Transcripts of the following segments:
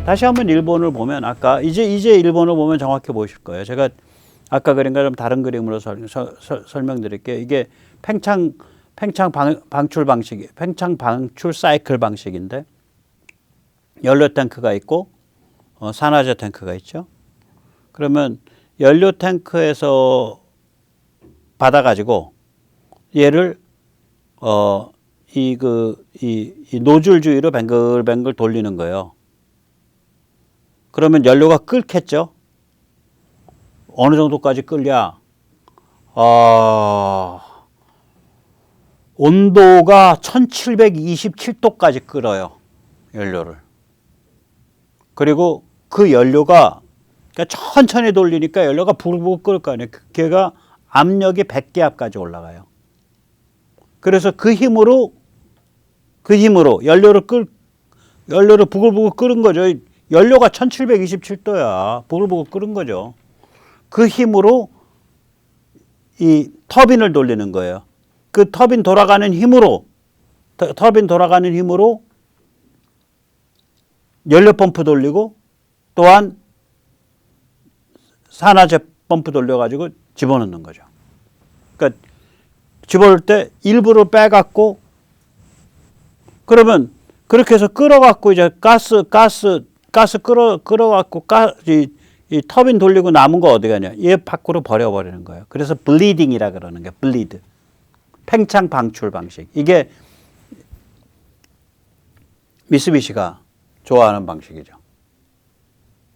다시 한번 일본을 보면 아까 이제 일본을 보면 정확히 보실 거예요. 제가 아까 그린 것처럼 다른 그림으로 설명드릴게요. 이게 팽창 방출 방식이 팽창 방출 사이클 방식인데 연료 탱크가 있고 산화제 탱크가 있죠. 그러면 연료 탱크에서 받아가지고 얘를 이 노즐 주위로 뱅글뱅글 돌리는 거예요. 그러면 연료가 끓겠죠. 어느 정도까지 끓냐? 온도가 1727도까지 끓어요. 연료를. 그리고 그 연료가 그러니까 천천히 돌리니까 연료가 부글부글 끓을 거 아니에요. 걔가 압력이 100기압까지 올라가요. 그래서 그 힘으로 연료를 부글부글 끓은 거죠. 연료가 1727도야. 부글부글 끓은 거죠. 그 힘으로 이 터빈을 돌리는 거예요. 그 터빈 돌아가는 힘으로 연료 펌프 돌리고 또한 산화제 펌프 돌려가지고 집어넣는 거죠. 그러니까 집어넣을 때 일부를 빼갖고 그러면 그렇게 해서 끓어갖고 이제 가스 끓어갖고 이 터빈 돌리고 남은 거 어디 가냐? 얘 밖으로 버려버리는 거예요. 그래서 블리딩이라 그러는 게 블리드. 팽창 방출 방식. 이게 미쓰비시가 좋아하는 방식이죠.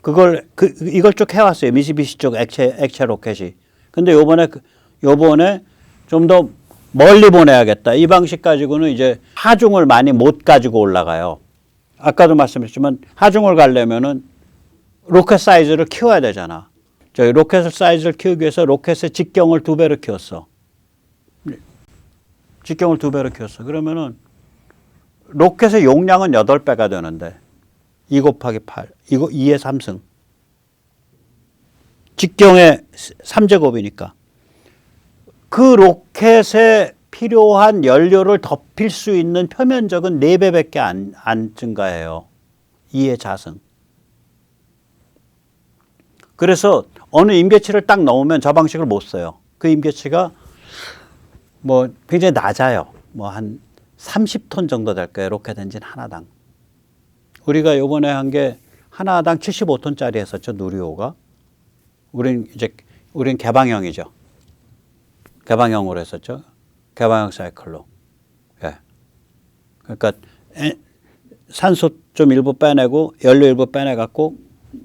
이걸 쭉 해왔어요. 미쓰비시 쪽 액체 로켓이. 근데 요번에 좀 더 멀리 보내야겠다. 이 방식 가지고는 이제 하중을 많이 못 가지고 올라가요. 아까도 말씀했지만 하중을 가려면은 로켓 사이즈를 키워야 되잖아. 저희 로켓 사이즈를 키우기 위해서 로켓의 직경을 2배로 키웠어. 직경을 2배로 키웠어. 그러면은 로켓의 용량은 8배가 되는데 2 곱하기 8, 2의 3승. 직경의 3제곱이니까. 그 로켓에 필요한 연료를 덮일 수 있는 표면적은 4배밖에 안 증가해요. 2의 자승. 그래서 어느 임계치를 딱 넣으면 저 방식을 못 써요. 그 임계치가 뭐 굉장히 낮아요. 뭐 한 30톤 정도 될 거예요. 로켓 엔진 하나당. 우리가 요번에 한 게 하나당 75톤짜리 했었죠. 누리호가. 우린 개방형이죠. 개방형으로 했었죠. 개방형 사이클로. 예. 그러니까 산소 좀 일부 빼내고 연료 일부 빼내갖고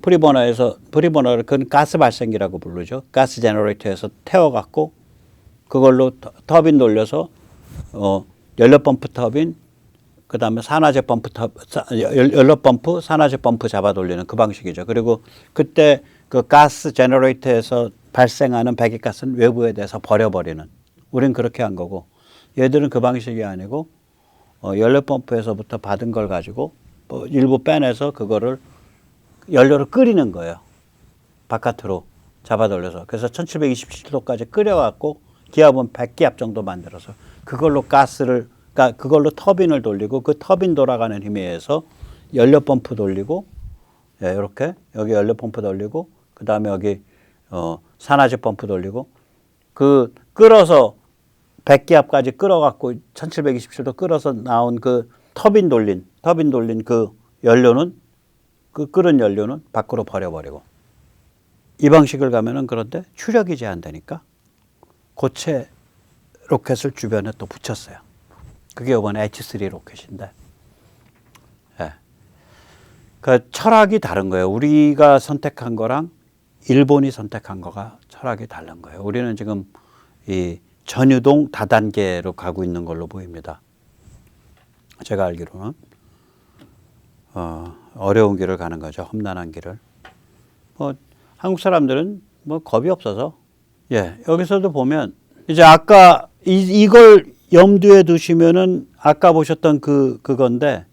프리버너를 그건 가스 발생기라고 부르죠. 가스 제너레이터에서 태워갖고 그걸로 터빈 돌려서 연료 펌프 터빈 그 다음에 산화제 펌프 연료 펌프 산화제 펌프 잡아 돌리는 그 방식이죠. 그리고 그때 그 가스 제너레이터에서 발생하는 배기가스는 외부에 대해서 버려버리는. 우린 그렇게 한 거고 얘들은 그 방식이 아니고 연료 펌프에서부터 받은 걸 가지고 일부 빼내서 그거를 연료를 끓이는 거예요. 바깥으로 잡아 돌려서. 그래서 1727도까지 끓여갖고 기압은 100기압 정도 만들어서 그걸로 그걸로 터빈을 돌리고 그 터빈 돌아가는 힘에 의해서 연료 펌프 돌리고 이렇게 여기 연료 펌프 돌리고 그 다음에 여기 산화제 펌프 돌리고 그 끓어서 100기압까지 끓어갖고 1727도 끓어서 나온 그 터빈 돌린 그 연료는 그 끓은 연료는 밖으로 버려버리고 이 방식을 가면은 그런데 추력이 제한되니까 고체 로켓을 주변에 또 붙였어요. 그게 이번에 H3 로켓인데, 예. 그 철학이 다른 거예요. 우리가 선택한 거랑 일본이 선택한 거가 철학이 다른 거예요. 우리는 지금 이 전유동 다단계로 가고 있는 걸로 보입니다. 제가 알기로는 어려운 길을 가는 거죠. 험난한 길을. 한국 사람들은 겁이 없어서 여기서도 보면 이제 아까 이걸 염두에 두시면은 아까 보셨던 그건데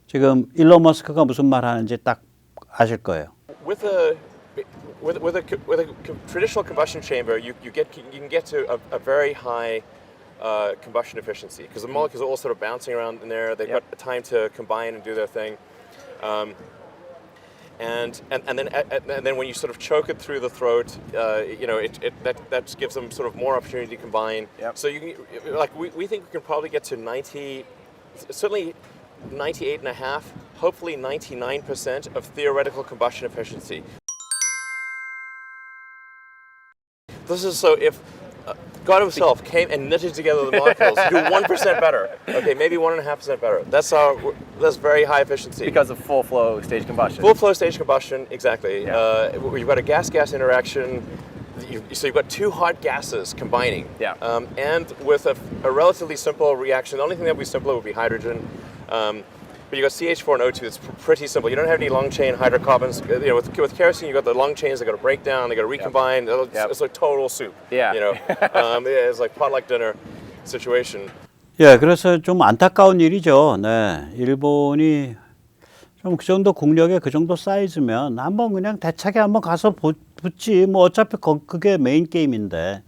지금 일론 머스크가 무슨 말 하는지 딱 아실 거예요. With a traditional combustion chamber, you can get to a very high combustion efficiency because the molecules are all sort of bouncing around in there. They've got time to combine and do their thing. and then when you sort of choke it through the throat, that gives them sort of more opportunity to combine. Yep. So we think we can probably get to 90, certainly 98.5, hopefully 99% of theoretical combustion efficiency. This is so if God himself came and knitted together the molecules to do 1% better. Okay, maybe 1.5% better. That's very high efficiency. Because of full flow stage combustion. Full flow stage combustion, exactly. Yeah. You've got a gas-gas interaction. So you've got two hot gases combining. Yeah. And with a relatively simple reaction, the only thing that would be simpler would be hydrogen. But you got CH4 and O2. It's pretty simple. You don't have any long chain hydrocarbons. With kerosene, you got the long chains. They got to break down. They got to recombine. Yep. It's like total soup. Yeah. It's like potluck dinner situation. 예, 그래서 좀 안타까운 일이죠. 네, 일본이 좀 그 정도 국력에 그 정도 사이즈면 한번 그냥 대차게 한번 가서 붙지. 뭐 어차피 그게 메인 게임인데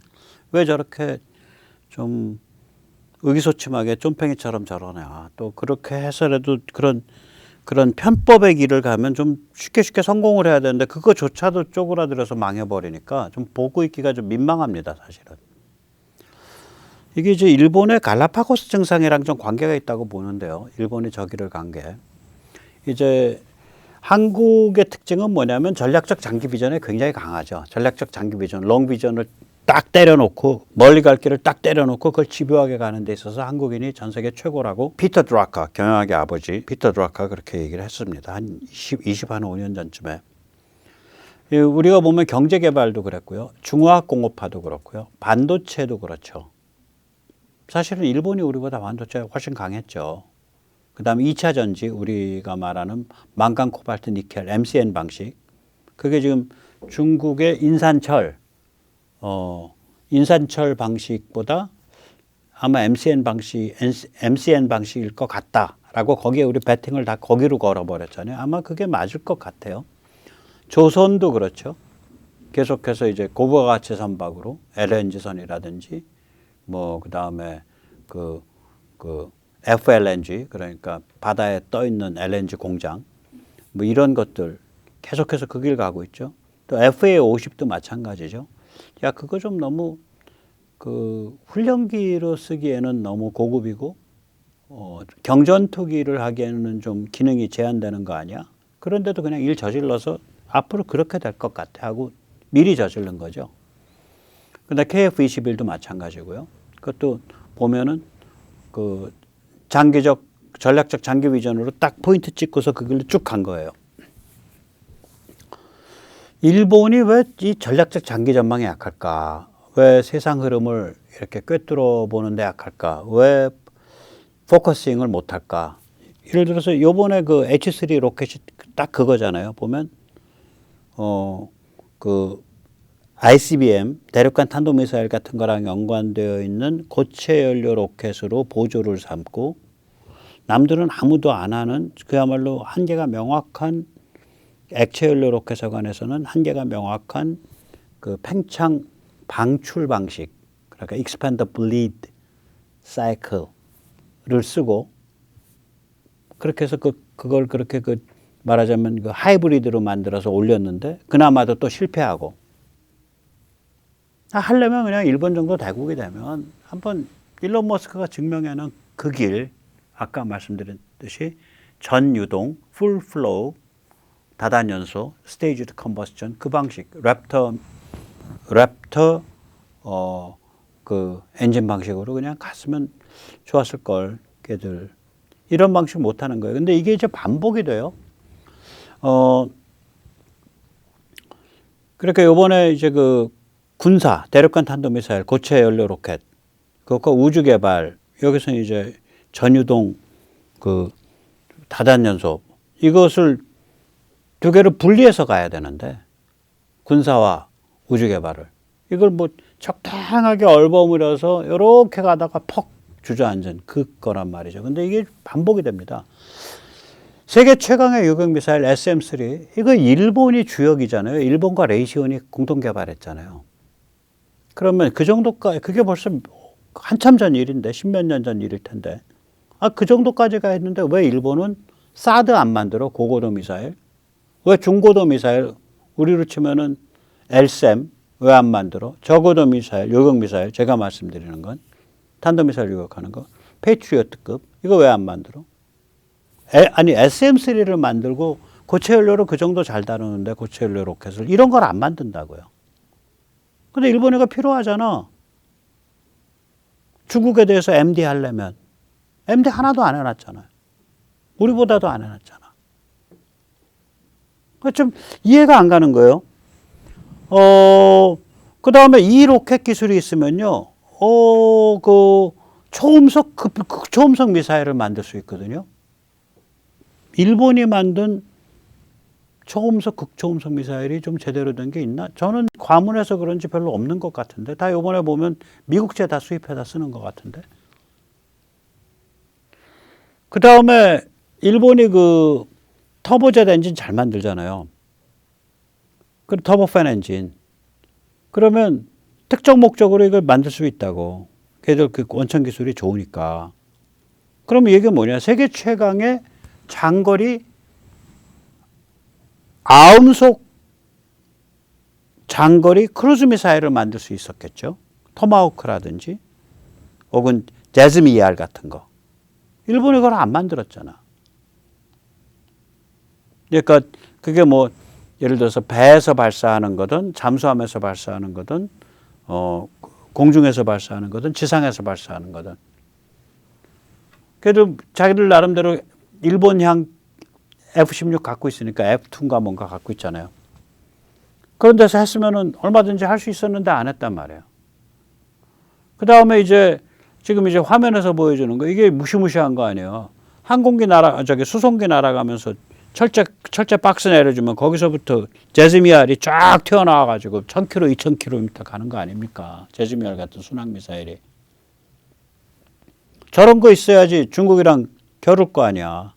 왜 저렇게 좀 의기소침하게 쫌팽이처럼 저러냐. 또 그렇게 해서라도 그런 편법의 길을 가면 좀 쉽게 성공을 해야 되는데 그거조차도 쪼그라들어서 망해버리니까 좀 보고 있기가 좀 민망합니다, 사실은. 이게 이제 일본의 갈라파고스 증상이랑 좀 관계가 있다고 보는데요. 일본이 저기를 간 게. 이제 한국의 특징은 뭐냐면 전략적 장기 비전에 굉장히 강하죠. 전략적 장기 비전, 롱 비전을 딱 때려놓고 멀리 갈 길을 딱 때려놓고 그걸 집요하게 가는 데 있어서 한국인이 전 세계 최고라고 피터 드라카, 경영학의 아버지 피터 드라카 그렇게 얘기를 했습니다. 한 25년 전쯤에. 우리가 보면 경제개발도 그랬고요. 중화학공업화도 그렇고요. 반도체도 그렇죠. 사실은 일본이 우리보다 반도체가 훨씬 강했죠. 그 다음에 2차 전지, 우리가 말하는 망간, 코발트, 니켈, MCN 방식. 그게 지금 중국의 인산철 방식보다 아마 MCN 방식일 것 같다라고 거기에 우리 배팅을 다 거기로 걸어버렸잖아요. 아마 그게 맞을 것 같아요. 조선도 그렇죠. 계속해서 이제 고부가 가치 선박으로 LNG선이라든지 뭐 그다음에 그 FLNG 그러니까 바다에 떠 있는 LNG 공장 뭐 이런 것들 계속해서 그 길 가고 있죠. 또 FA50도 마찬가지죠. 야, 그거 좀 너무 그 훈련기로 쓰기에는 너무 고급이고 경전투기를 하기에는 좀 기능이 제한되는 거 아니야? 그런데도 그냥 일 저질러서 앞으로 그렇게 될 것 같아 하고 미리 저지른 거죠. 근데 KF-21도 마찬가지고요. 그것도 보면은 그 전략적 장기 비전으로 딱 포인트 찍고서 그 길로 쭉 간 거예요. 일본이 왜 이 전략적 장기 전망에 약할까? 왜 세상 흐름을 이렇게 꿰뚫어 보는데 약할까? 왜 포커싱을 못할까? 예를 들어서 요번에 그 H3 로켓이 딱 그거잖아요. 보면 그 ICBM 대륙간 탄도미사일 같은 거랑 연관되어 있는 고체 연료 로켓으로 보조를 삼고 남들은 아무도 안 하는 그야말로 한계가 명확한 액체 연료 로켓에 관해서는 한계가 명확한 그 팽창 방출 방식 그러니까 expand bleed cycle를 쓰고 그렇게 해서 그걸 그렇게 말하자면 그 하이브리드로 만들어서 올렸는데 그나마도 또 실패하고 하려면 그냥 일본 정도 대국이 되면 한번 일론 머스크가 증명해놓은 그 길 아까 말씀드렸듯이 전유동, 풀 플로우, 다단연소, 스테이지드 컨버스션 그 방식 랩터 그 엔진 방식으로 그냥 갔으면 좋았을 걸 걔들 이런 방식 못 하는 거예요. 근데 이게 이제 반복이 돼요. 그러니까 요번에 이제 그 군사, 대륙간 탄도미사일, 고체 연료 로켓, 그것과 우주 개발, 여기서 이제 전유동 그 다단연소, 이것을 두 개를 분리해서 가야 되는데, 군사와 우주 개발을. 이걸 뭐 적당하게 얼버무려서 이렇게 가다가 퍽 주저앉은 그거란 말이죠. 근데 이게 반복이 됩니다. 세계 최강의 유격 미사일 SM-3 이거 일본이 주역이잖아요. 일본과 레이시온이 공동 개발했잖아요. 그러면 그 정도까지 그게 벌써 한참 전 일인데 10몇 년 전 일일 텐데 그 정도까지가 했는데 왜 일본은 사드 안 만들어 고고도 미사일 왜 중고도 미사일 우리로 치면은 LSAM 왜 안 만들어? 저고도 미사일, 요격 미사일 제가 말씀드리는 건 탄도미사일 요격하는 거 패트리어트급 이거 왜 안 만들어? 아니 SM3를 만들고 고체 연료로 그 정도 잘 다루는데 고체 연료 로켓을 이런 걸 안 만든다고요. 근데 일본에가 필요하잖아. 중국에 대해서 MD 하려면 MD 하나도 안 해놨잖아요. 우리보다도 안 해놨잖아. 좀 이해가 안 가는 거예요. 그 다음에 이 로켓 기술이 있으면요, 그 초음속, 극초음속 미사일을 만들 수 있거든요. 일본이 만든 초음속, 극초음속 미사일이 좀 제대로 된 게 있나? 저는 과문해서 그런지 별로 없는 것 같은데. 다 요번에 보면 미국제 다 수입해다 쓰는 것 같은데. 그 다음에 일본이 그 터보젯 엔진 잘 만들잖아요. 그 터보팬 엔진. 그러면 특정 목적으로 이걸 만들 수 있다고. 걔들 그 원천 기술이 좋으니까. 그럼 이게 뭐냐? 세계 최강의 장거리 아음속 장거리 크루즈 미사일을 만들 수 있었겠죠. 토마호크라든지 혹은 제즈미 ER 같은 거. 일본이 그걸 안 만들었잖아. 그러니까 그게 뭐 예를 들어서 배에서 발사하는 거든 잠수함에서 발사하는 거든 공중에서 발사하는 거든 지상에서 발사하는 거든. 그래도 자기들 나름대로 일본향 F-16 갖고 있으니까 F2인가 뭔가 갖고 있잖아요. 그런 데서 했으면은 얼마든지 할 수 있었는데 안 했단 말이에요. 그 다음에 이제 지금 이제 화면에서 보여주는 거 이게 무시무시한 거 아니에요. 항공기 수송기 날아가면서 철제 박스 내려주면 거기서부터 제즈미알이 쫙 튀어나와가지고 1000km, 2000km 가는 거 아닙니까? 제즈미알 같은 순항 미사일이. 저런 거 있어야지 중국이랑 겨룰 거 아니야.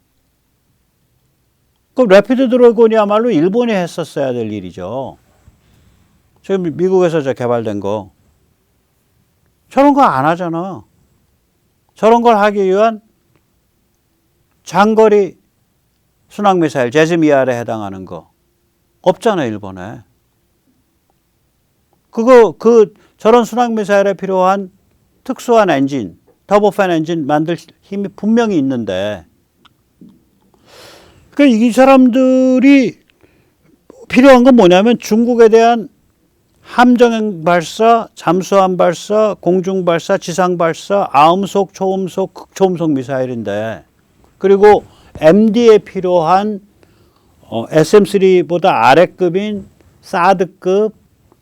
그 래피드 드래곤이야말로 일본이 했었어야 될 일이죠. 지금 미국에서 개발된 거. 저런 거 안 하잖아. 저런 걸 하기 위한 장거리 순항미사일 제즈미알에 해당하는 거 없잖아 일본에. 저런 순항미사일에 필요한 특수한 엔진, 터보팬 엔진 만들 힘이 분명히 있는데, 그러니까 이 사람들이 필요한 건 뭐냐면 중국에 대한 함정 발사, 잠수함 발사, 공중 발사, 지상 발사, 아음속, 초음속, 극초음속 미사일인데, 그리고 MD에 필요한 SM3보다 아래급인 사드급,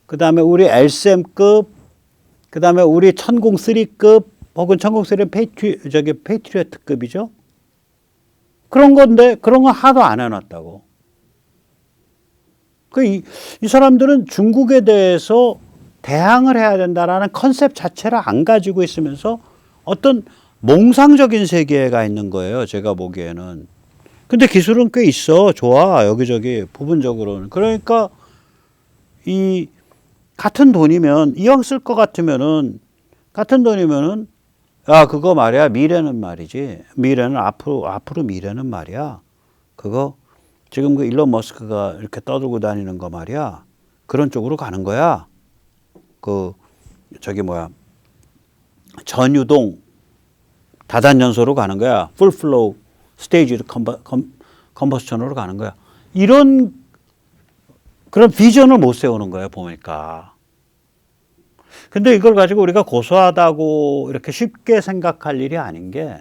그 다음에 우리 LSM급, 그 다음에 우리 천공 3급 혹은 천공 3는 페이트리어트급이죠. 그런 건데 그런 건 하나도 안 해놨다고. 이 사람들은 중국에 대해서 대항을 해야 된다라는 컨셉 자체를 안 가지고 있으면서 어떤 몽상적인 세계가 있는 거예요. 제가 보기에는. 근데 기술은 꽤 있어. 좋아. 여기저기 부분적으로는. 그러니까 이 같은 돈이면 이왕 쓸 것 같으면은 같은 돈이면은 그거 말이야. 미래는 말이지. 미래는 앞으로 미래는 말이야. 그거 지금 그 일론 머스크가 이렇게 떠들고 다니는 거 말이야. 그런 쪽으로 가는 거야. 전유동 다단연소로 가는 거야. 풀플로우 스테이지드 컨버스천으로 가는 거야. 그런 비전을 못 세우는 거예요, 보니까. 근데 이걸 가지고 우리가 고소하다고 이렇게 쉽게 생각할 일이 아닌 게,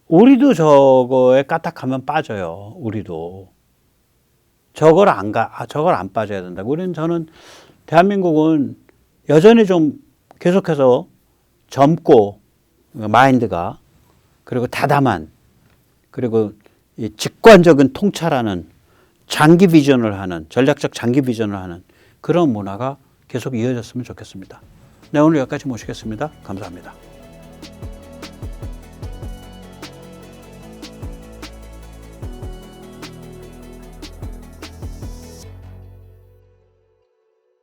우리도 저거에 까딱하면 빠져요. 우리도. 저걸 안 빠져야 된다. 저는 대한민국은 여전히 좀 계속해서 젊고, 마인드가, 그리고 다담한, 그리고 이 직관적인 통찰하는 장기 비전을 하는, 전략적 장기 비전을 하는 그런 문화가 계속 이어졌으면 좋겠습니다. 네, 오늘 여기까지 모시겠습니다. 감사합니다.